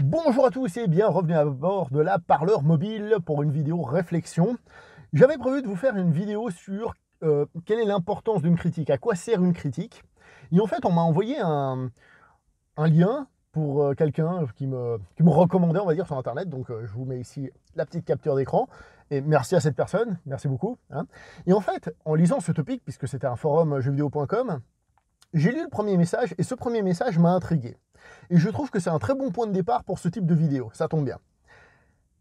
Bonjour à tous et bienvenue à bord de la Parleur Mobile pour une vidéo réflexion. J'avais prévu de vous faire une vidéo sur quelle est l'importance d'une critique, à quoi sert une critique. Et en fait, on m'a envoyé un lien pour quelqu'un qui me recommandait, on va dire, sur Internet. Donc, je vous mets ici la petite capture d'écran. Et merci à cette personne, merci beaucoup, hein. Et en fait, en lisant ce topic, puisque c'était un forum jeuxvideo.com, j'ai lu le premier message et ce premier message m'a intrigué. Et je trouve que c'est un très bon point de départ pour ce type de vidéo, ça tombe bien.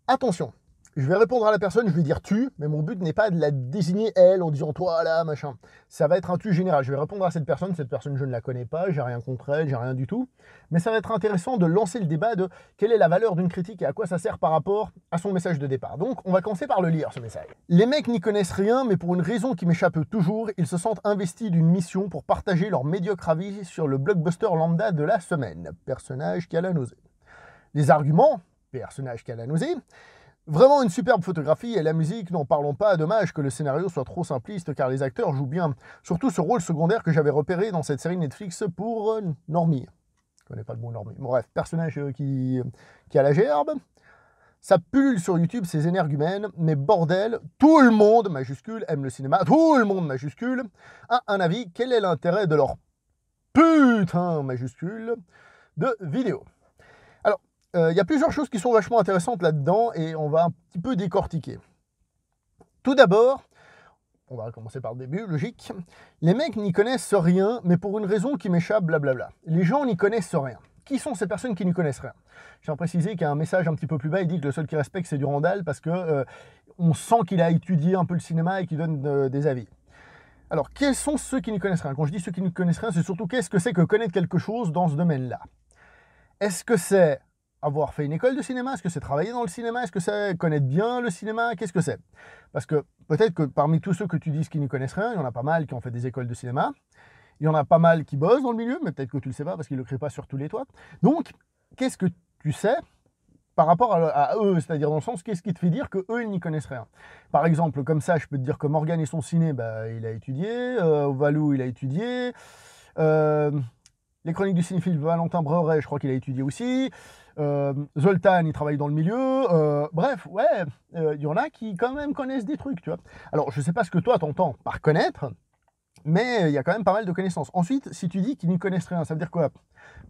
Attention, je vais répondre à la personne, je vais dire tu, mais mon but n'est pas de la désigner elle en disant toi là, machin. Ça va être un tu général. Je vais répondre à cette personne je ne la connais pas, j'ai rien contre elle, j'ai rien du tout. Mais ça va être intéressant de lancer le débat de quelle est la valeur d'une critique et à quoi ça sert par rapport à son message de départ. Donc on va commencer par le lire ce message. Les mecs n'y connaissent rien, mais pour une raison qui m'échappe toujours, ils se sentent investis d'une mission pour partager leur médiocre avis sur le blockbuster lambda de la semaine. Personnage qui a la nausée. Les arguments, personnage qui a la nausée. Vraiment une superbe photographie et la musique, n'en parlons pas, dommage que le scénario soit trop simpliste car les acteurs jouent bien, surtout ce rôle secondaire que j'avais repéré dans cette série Netflix pour Normie. Je connais pas le mot Normie. Bon, bref, personnage qui a la gerbe. Ça pullule sur YouTube, ces énergumènes, mais bordel, tout le monde, majuscule, aime le cinéma, tout le monde, majuscule, a un avis, quel est l'intérêt de leur putain, majuscule, de vidéo. Alors, il y a plusieurs choses qui sont vachement intéressantes là-dedans et on va un petit peu décortiquer. Tout d'abord, on va commencer par le début, logique. Les mecs n'y connaissent rien, mais pour une raison qui m'échappe, blablabla. Les gens n'y connaissent rien. Qui sont ces personnes qui n'y connaissent rien? Je tiens à préciser qu'il y a un message un petit peu plus bas, il dit que le seul qui respecte, c'est Durandal, parce que on sent qu'il a étudié un peu le cinéma et qu'il donne des avis. Alors, quels sont ceux qui n'y connaissent rien? Quand je dis ceux qui n'y connaissent rien, c'est surtout qu'est-ce que c'est que connaître quelque chose dans ce domaine-là? Est-ce que c'est avoir fait une école de cinéma? Est-ce que c'est travailler dans le cinéma? Est-ce que c'est connaître bien le cinéma? Qu'est-ce que c'est? Parce que peut-être que parmi tous ceux que tu dis qui n'y connaissent rien, il y en a pas mal qui ont fait des écoles de cinéma. Il y en a pas mal qui bossent dans le milieu, mais peut-être que tu ne le sais pas parce qu'ils ne le crient pas sur tous les toits. Donc, qu'est-ce que tu sais par rapport à eux? C'est-à-dire dans le sens, qu'est-ce qui te fait dire qu'eux, ils n'y connaissent rien? Par exemple, comme ça, je peux te dire que Morgan et son ciné, bah, il a étudié. Valou, il a étudié. Les chroniques du cinéphile, Valentin Breuret, je crois qu'il a étudié aussi. Zoltan, il travaille dans le milieu. Bref, ouais, il y en a qui quand même connaissent des trucs, tu vois. Alors, je ne sais pas ce que toi t'entends par connaître, mais il y a quand même pas mal de connaissances. Ensuite, si tu dis qu'ils n'y connaissent rien, ça veut dire quoi?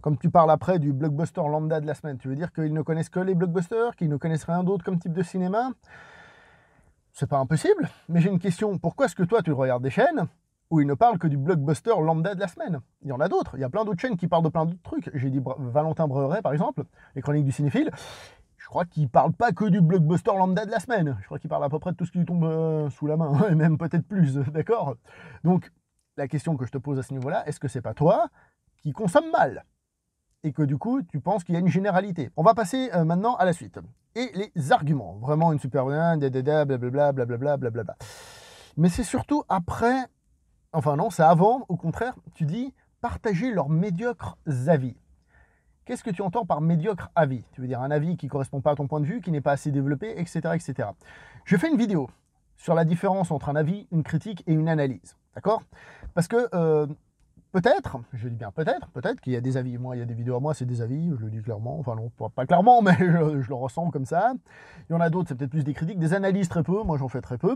Comme tu parles après du blockbuster lambda de la semaine, tu veux dire qu'ils ne connaissent que les blockbusters, qu'ils ne connaissent rien d'autre comme type de cinéma? C'est pas impossible, mais j'ai une question. Pourquoi est-ce que toi, tu regardes des chaînes où ils ne parlent que du blockbuster lambda de la semaine? Il y en a d'autres. Il y a plein d'autres chaînes qui parlent de plein d'autres trucs. J'ai dit Valentin Breuret, par exemple, les chroniques du cinéphile. Je crois qu'il parle pas que du blockbuster lambda de la semaine. Je crois qu'il parle à peu près de tout ce qui lui tombe sous la main, et même peut-être plus, d'accord? Donc, la question que je te pose à ce niveau-là, est-ce que c'est pas toi qui consomme mal? Et que du coup, tu penses qu'il y a une généralité. On va passer maintenant à la suite. Et les arguments. Vraiment une super blablabla, blablabla, blablabla. Mais c'est surtout après, enfin non, c'est avant, au contraire, tu dis partager leurs médiocres avis. Qu'est-ce que tu entends par médiocre avis? Tu veux dire un avis qui ne correspond pas à ton point de vue, qui n'est pas assez développé, etc., etc. Je fais une vidéo sur la différence entre un avis, une critique et une analyse. D'accord? Parce que peut-être, je dis bien peut-être qu'il y a des avis. Moi, il y a des vidéos à moi, c'est des avis, je le dis clairement. Enfin non, pas clairement, mais je le ressens comme ça. Il y en a d'autres, c'est peut-être plus des critiques. Des analyses, très peu. Moi, j'en fais très peu.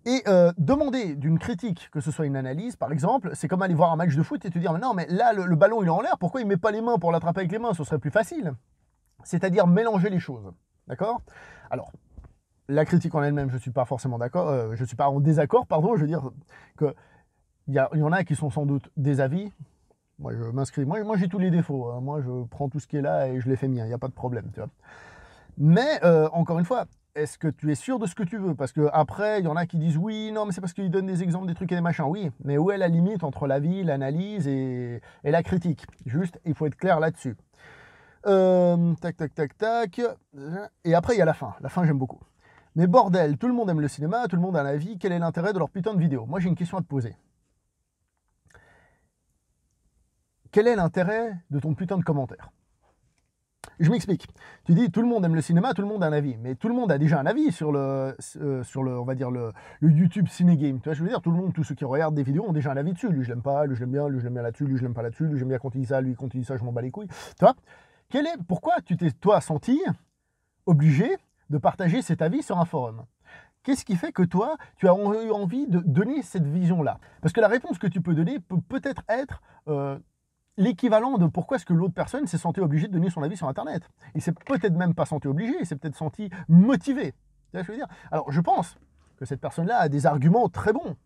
Et demander d'une critique que ce soit une analyse, par exemple, c'est comme aller voir un match de foot et te dire mais non, mais là, le ballon, il est en l'air, pourquoi il ne met pas les mains pour l'attraper avec les mains? Ce serait plus facile. C'est-à-dire mélanger les choses. D'accord? Alors, la critique en elle-même, je ne suis pas forcément d'accord, je ne suis pas en désaccord, pardon, je veux dire que il y en a qui sont sans doute des avis. Moi, je m'inscris. Moi j'ai tous les défauts, hein. Moi, je prends tout ce qui est là et je les fais mien. Il n'y a pas de problème, tu vois. Mais, encore une fois, est-ce que tu es sûr de ce que tu veux? Parce qu'après, il y en a qui disent oui, non, mais c'est parce qu'ils donnent des exemples, des trucs et des machins. Oui, mais où est la limite entre l'avis, l'analyse et la critique? Juste, il faut être clair là-dessus. Tac, tac, tac, tac. Et après, il y a la fin. La fin, j'aime beaucoup. Mais bordel, tout le monde aime le cinéma, tout le monde a un avis. Quel est l'intérêt de leur putain de vidéo? Moi, j'ai une question à te poser. Quel est l'intérêt de ton putain de commentaire? Je m'explique. Tu dis tout le monde aime le cinéma, tout le monde a un avis, mais tout le monde a déjà un avis sur on va dire le YouTube Ciné Game. Tu vois, je veux dire, tout le monde, tous ceux qui regardent des vidéos ont déjà un avis dessus. Lui, je l'aime pas, lui, je l'aime bien là-dessus, lui, je l'aime pas là-dessus, lui, j'aime bien quand il dit ça, lui, quand il dit ça, je m'en bats les couilles. Tu vois? Pourquoi tu t'es, toi, senti obligé de partager cet avis sur un forum? Qu'est-ce qui fait que toi, tu as eu envie de donner cette vision-là? Parce que la réponse que tu peux donner peut peut-être être l'équivalent de pourquoi est-ce que l'autre personne s'est sentie obligée de donner son avis sur Internet. Il s'est peut-être même pas senti obligé, il s'est peut-être senti motivé. Tu vois ce que je veux dire? Alors, je pense que cette personne-là a des arguments très bons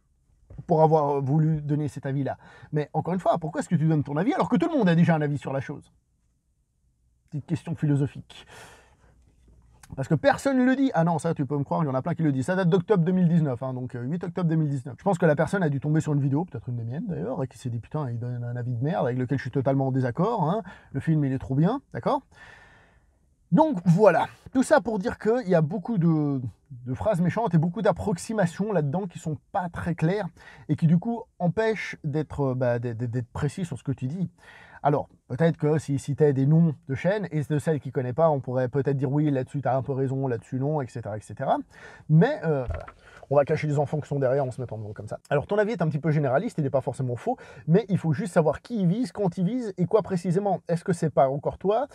pour avoir voulu donner cet avis-là. Mais encore une fois, pourquoi est-ce que tu donnes ton avis alors que tout le monde a déjà un avis sur la chose? Petite question philosophique. Parce que personne ne le dit. Ah non, ça tu peux me croire, il y en a plein qui le disent. Ça date d'octobre 2019, hein, donc 8 octobre 2019. Je pense que la personne a dû tomber sur une vidéo, peut-être une des miennes d'ailleurs, et qui s'est dit putain, il donne un avis de merde avec lequel je suis totalement en désaccord. Hein. Le film il est trop bien, d'accord? Donc voilà, tout ça pour dire qu'il y a beaucoup de phrases méchantes et beaucoup d'approximations là-dedans qui sont pas très claires et qui du coup empêchent d'être précis sur ce que tu dis. Alors, peut-être que si citait des noms de chaînes, et de celles qui ne connaissent pas, on pourrait peut-être dire oui, là-dessus tu as un peu raison, là-dessus non, etc. etc. Mais voilà. On va cacher les enfants qui sont derrière en se mettant devant comme ça. Alors ton avis est un petit peu généraliste, il n'est pas forcément faux, mais il faut juste savoir qui il vise, quand il vise et quoi précisément. Est-ce que c'est pas encore toi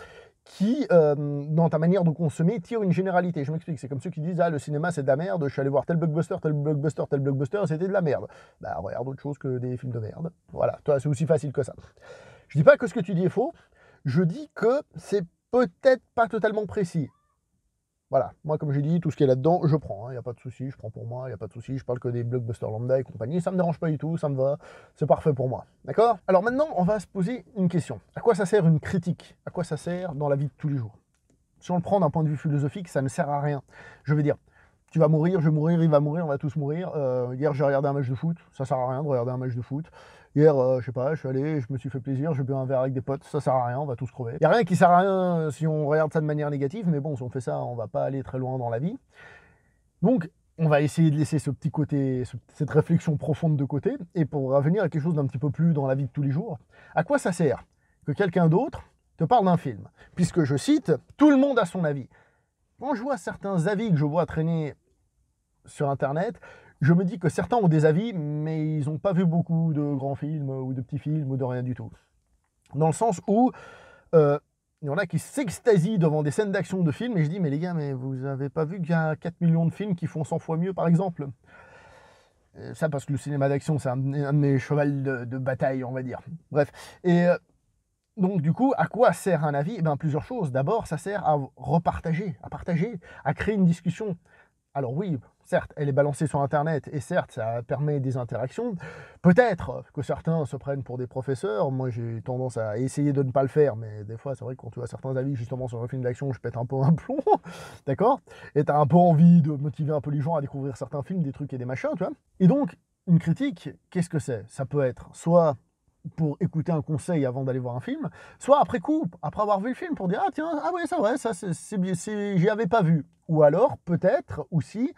qui, dans ta manière de consommer, tire une généralité? Je m'explique, c'est comme ceux qui disent « Ah, le cinéma, c'est de la merde, je suis allé voir tel blockbuster, c'était de la merde. » Bah, regarde autre chose que des films de merde. Voilà, toi, c'est aussi facile que ça. Je dis pas que ce que tu dis est faux, je dis que c'est peut-être pas totalement précis. Voilà, moi comme j'ai dit, tout ce qui est là-dedans, je prends, il n'y a pas de souci, je prends pour moi, il n'y a pas de souci, je parle que des blockbusters lambda et compagnie, ça me dérange pas du tout, ça me va, c'est parfait pour moi, d'accord? Alors maintenant, on va se poser une question. À quoi ça sert une critique? À quoi ça sert dans la vie de tous les jours? Si on le prend d'un point de vue philosophique, ça ne sert à rien. Je veux dire, tu vas mourir, je vais mourir, il va mourir, on va tous mourir. Hier, j'ai regardé un match de foot, ça sert à rien de regarder un match de foot. Hier, je sais pas, je suis allé, je me suis fait plaisir, j'ai bu un verre avec des potes, ça sert à rien, on va tous crever. Il n'y a rien qui sert à rien si on regarde ça de manière négative, mais bon, si on fait ça, on va pas aller très loin dans la vie. Donc, on va essayer de laisser ce petit côté, cette réflexion profonde de côté, et pour revenir à quelque chose d'un petit peu plus dans la vie de tous les jours. À quoi ça sert que quelqu'un d'autre te parle d'un film? Puisque je cite, tout le monde a son avis. Quand je vois certains avis que je vois traîner sur Internet, je me dis que certains ont des avis, mais ils n'ont pas vu beaucoup de grands films ou de petits films ou de rien du tout. Dans le sens où il y en a qui s'extasient devant des scènes d'action de films et je dis mais les gars, mais vous n'avez pas vu qu'il y a 4 millions de films qui font 100 fois mieux par exemple? Ça parce que le cinéma d'action c'est un de mes chevals de bataille, on va dire. Bref. Et donc du coup, à quoi sert un avis? Eh bien, plusieurs choses. D'abord, ça sert à repartager, à partager, à créer une discussion. Alors oui, certes, elle est balancée sur Internet, et certes, ça permet des interactions. Peut-être que certains se prennent pour des professeurs. Moi, j'ai tendance à essayer de ne pas le faire, mais des fois, c'est vrai que quand tu as certains avis, justement, sur un film d'action, je pète un peu un plomb, d'accord? Et tu as un peu envie de motiver un peu les gens à découvrir certains films, des trucs et des machins, tu vois? Et donc, une critique, qu'est-ce que c'est? Ça peut être soit pour écouter un conseil avant d'aller voir un film, soit après coup, après avoir vu le film, pour dire « Ah tiens, ah ouais, c'est vrai, ça, j'y avais pas vu. » Ou alors, peut-être aussi,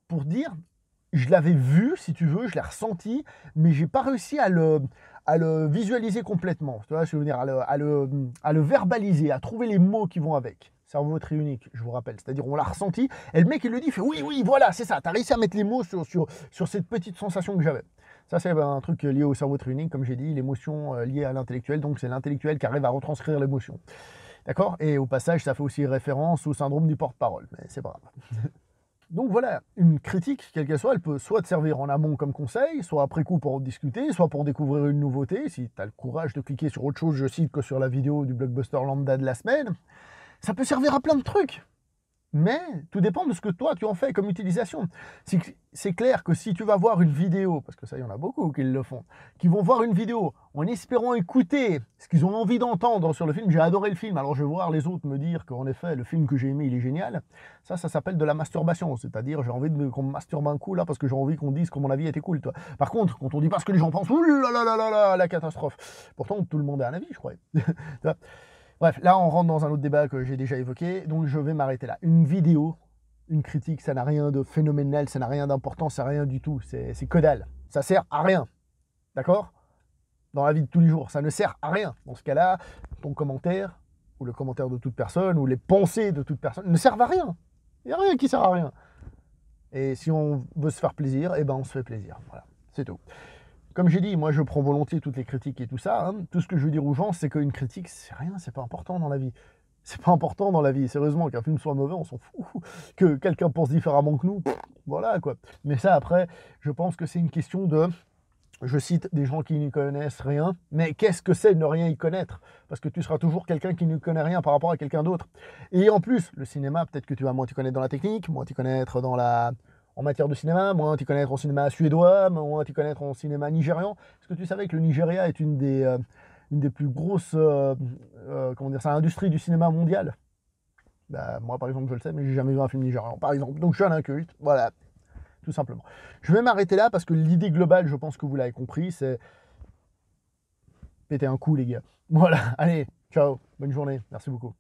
pour dire « Je l'avais vu, si tu veux, je l'ai ressenti, mais j'ai pas réussi à le visualiser complètement. » Tu vois, je veux dire, à le verbaliser, à trouver les mots qui vont avec. Cerveau triunique, je vous rappelle. C'est-à-dire, on l'a ressenti, et le mec, il le dit, il fait « Oui, oui, voilà, c'est ça, tu as réussi à mettre les mots sur cette petite sensation que j'avais. » Ça, c'est un truc lié au cerveau triunique, comme j'ai dit, l'émotion liée à l'intellectuel. Donc, c'est l'intellectuel qui arrive à retranscrire l'émotion. D'accord? Et au passage, ça fait aussi référence au syndrome du porte-parole. Mais c'est pas grave. Donc voilà, une critique, quelle qu'elle soit, elle peut soit te servir en amont comme conseil, soit après coup pour en discuter, soit pour découvrir une nouveauté, si tu as le courage de cliquer sur autre chose, je cite, que sur la vidéo du blockbuster lambda de la semaine. Ça peut servir à plein de trucs. Mais tout dépend de ce que toi tu en fais comme utilisation. C'est clair que si tu vas voir une vidéo, parce que ça il y en a beaucoup qui le font, qui vont voir une vidéo en espérant écouter ce qu'ils ont envie d'entendre sur le film, j'ai adoré le film, alors je vais voir les autres me dire qu'en effet le film que j'ai aimé il est génial, ça s'appelle de la masturbation, c'est-à-dire j'ai envie qu'on me masturbe un coup là parce que j'ai envie qu'on dise que mon avis était cool. Toi. Par contre, quand on dit pas ce que les gens pensent, ouh là là là là là, la catastrophe. Pourtant tout le monde a un avis, je crois. Bref, là on rentre dans un autre débat que j'ai déjà évoqué, donc je vais m'arrêter là. Une vidéo, une critique, ça n'a rien de phénoménal, ça n'a rien d'important, ça n'a rien du tout, c'est que dalle. Ça sert à rien, d'accord? Dans la vie de tous les jours, ça ne sert à rien. Dans ce cas-là, ton commentaire, ou le commentaire de toute personne, ou les pensées de toute personne, ne servent à rien. Il n'y a rien qui sert à rien. Et si on veut se faire plaisir, eh ben on se fait plaisir. Voilà, c'est tout. Comme j'ai dit, moi je prends volontiers toutes les critiques et tout ça. Hein. Tout ce que je veux dire aux gens, c'est qu'une critique, c'est rien, c'est pas important dans la vie. C'est pas important dans la vie. Sérieusement, qu'un film soit mauvais, on s'en fout. Que quelqu'un pense différemment que nous, voilà quoi. Mais ça, après, je pense que c'est une question de... Je cite des gens qui n'y connaissent rien, mais qu'est-ce que c'est de ne rien y connaître? Parce que tu seras toujours quelqu'un qui ne connaît rien par rapport à quelqu'un d'autre. Et en plus, le cinéma, peut-être que tu vas moins t'y connaître dans la technique, moins t'y connaître en matière de cinéma, moins t'y connaître en cinéma suédois, moins t'y connaître en cinéma nigérian. Est-ce que tu savais que le Nigeria est une des plus grosses comment dire ça, industries du cinéma mondial? Bah, moi, par exemple, je le sais, mais j'ai jamais vu un film nigérian, par exemple. Donc, je suis un inculte. Voilà, tout simplement. Je vais m'arrêter là parce que l'idée globale, je pense que vous l'avez compris, c'est péter un coup, les gars. Voilà, allez, ciao, bonne journée, merci beaucoup.